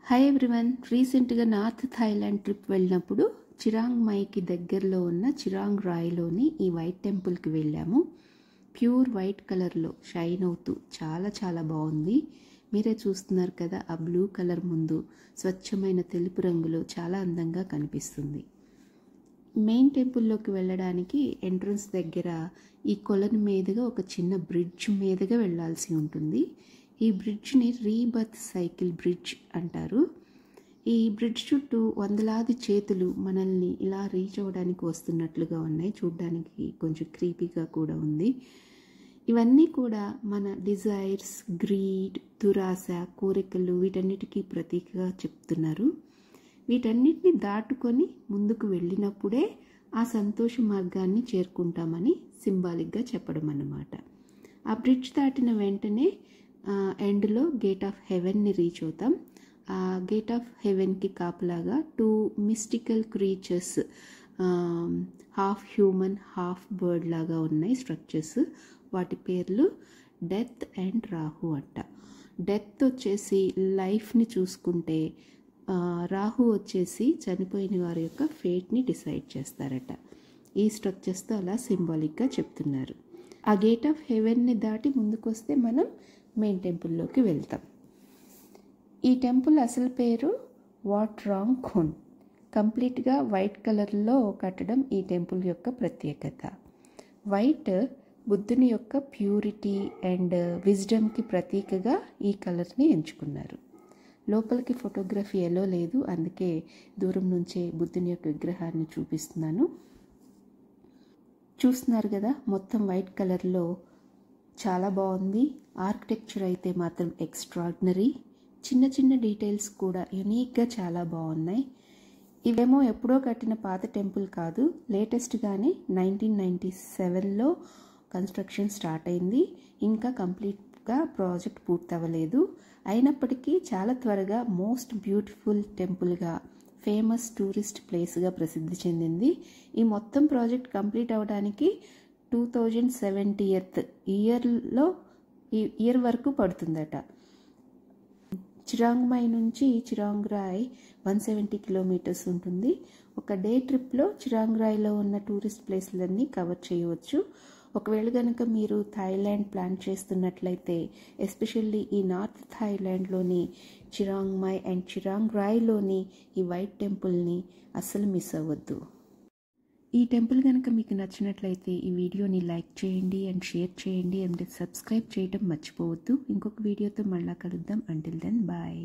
Hi everyone. రీసెంట్గా north Thailand trip వెళ్ళినప్పుడు చిరాంగ్ మైకి దగ్గరలో ఉన్న చిరాంగ్ రాయ్లోని ఈ వైట్ టెంపుల్కి వెళ్ళాము. ప్యూర్ వైట్ కలర్లో షైన్ అవుతూ చాలా బాగుంది. మీరే చూస్తున్నారు కదా, ఆ బ్లూ కలర్ ముందు స్వచ్ఛమైన తెలుపు రంగులో చాలా అందంగా కనిపిస్తుంది. మెయిన్ టెంపుల్లోకి వెళ్ళడానికి ఎంట్రన్స్ దగ్గర ఈ కొలను మీదుగా ఒక చిన్న బ్రిడ్జ్ మీదుగా వెళ్ళాల్సి ఉంటుంది. ఈ బ్రిడ్జ్ని రీబర్త్ సైకిల్ బ్రిడ్జ్ అంటారు. ఈ బ్రిడ్జ్ చుట్టూ వందలాది చేతులు మనల్ని ఇలా రీచ్ అవ్వడానికి వస్తున్నట్లుగా ఉన్నాయి. చూడ్డానికి కొంచెం క్రీపీగా కూడా ఉంది. ఇవన్నీ కూడా మన డిజైర్స్, గ్రీడ్, దురాశ, కోరికలు వీటన్నిటికీ ప్రతీకగా చెప్తున్నారు. వీటన్నిటిని దాటుకొని ముందుకు వెళ్ళినప్పుడే ఆ సంతోష మార్గాన్ని చేరుకుంటామని సింబాలిక్గా చెప్పడం అన్నమాట. ఆ బ్రిడ్జ్ దాటిన వెంటనే ఎండ్లో గేట్ ఆఫ్ హెవెన్ని రీచ్ అవుతాం. ఆ గేట్ ఆఫ్ హెవెన్కి కాపలాగా 2 mystical creatures, half human half bird లాగా ఉన్నాయి స్ట్రక్చర్స్. వాటి పేర్లు డెత్ అండ్ రాహు అంట. డెత్ వచ్చేసి లైఫ్ని చూసుకుంటే, రాహు వచ్చేసి చనిపోయిన వారి యొక్క ఫేట్ని డిసైడ్ చేస్తారట. ఈ స్ట్రక్చర్స్తో అలా సింబాలిక్గా చెప్తున్నారు. ఆ గేట్ ఆఫ్ హెవెన్ని దాటి ముందుకు వస్తే మనం మెయిన్ టెంపుల్లోకి వెళ్తాం. ఈ టెంపుల్ అసలు పేరు వాట్ రాంగ్ ఖున్. కంప్లీట్గా వైట్ కలర్లో కట్టడం ఈ టెంపుల్ యొక్క ప్రత్యేకత. వైట్ బుద్ధుని యొక్క ప్యూరిటీ అండ్ విజ్డమ్కి ప్రతీకగా ఈ కలర్ని ఎంచుకున్నారు. లోపలికి ఫోటోగ్రఫీ ఎలా లేదు, అందుకే దూరం నుంచే బుద్ధుని యొక్క విగ్రహాన్ని చూపిస్తున్నాను. చూస్తున్నారు కదా, మొత్తం వైట్ కలర్లో చాలా బాగుంది. ఆర్కిటెక్చర్ అయితే మాత్రం ఎక్స్ట్రాడినరీ. చిన్న డీటెయిల్స్ కూడా యూనిక్గా చాలా బాగున్నాయి. ఇవేమో ఎప్పుడో కట్టిన పాత టెంపుల్ కాదు, లేటెస్ట్గానే 1997లో కన్స్ట్రక్షన్ స్టార్ట్ అయింది. ఇంకా కంప్లీట్గా ప్రాజెక్ట్ పూర్తవ్వలేదు. అయినప్పటికీ చాలా త్వరగా మోస్ట్ బ్యూటిఫుల్ టెంపుల్గా, ఫేమస్ టూరిస్ట్ ప్లేస్గా ప్రసిద్ధి చెందింది. ఈ మొత్తం ప్రాజెక్ట్ కంప్లీట్ అవ్వడానికి 2070th ఇయర్ వరకు పడుతుందట. చిరాంగ్ మై నుంచి చిరాంగ్ రాయ్ 170 కిలోమీటర్స్ ఉంటుంది. ఒక డే ట్రిప్లో చిరాంగ్ రాయ్లో ఉన్న టూరిస్ట్ ప్లేస్లన్నీ కవర్ చేయవచ్చు. ఒకవేళ కనుక మీరు థాయిలాండ్ ప్లాన్ చేస్తున్నట్లయితే, ఎస్పెషల్లీ ఈ నార్త్ థాయిలాండ్లోని చిరాంగ్ మై అండ్ చిరాంగ్ రాయ్లోని ఈ వైట్ టెంపుల్ని అస్సలు మిస్ అవ్వద్దు. ఈ టెంపుల్ కనుక మీకు నచ్చినట్లయితే ఈ వీడియోని లైక్ చేయండి అండ్ షేర్ చేయండి అండ్ సబ్స్క్రైబ్ చేయడం మర్చిపోవద్దు. ఇంకొక వీడియోతో మళ్ళా కలుద్దాం. Until then bye.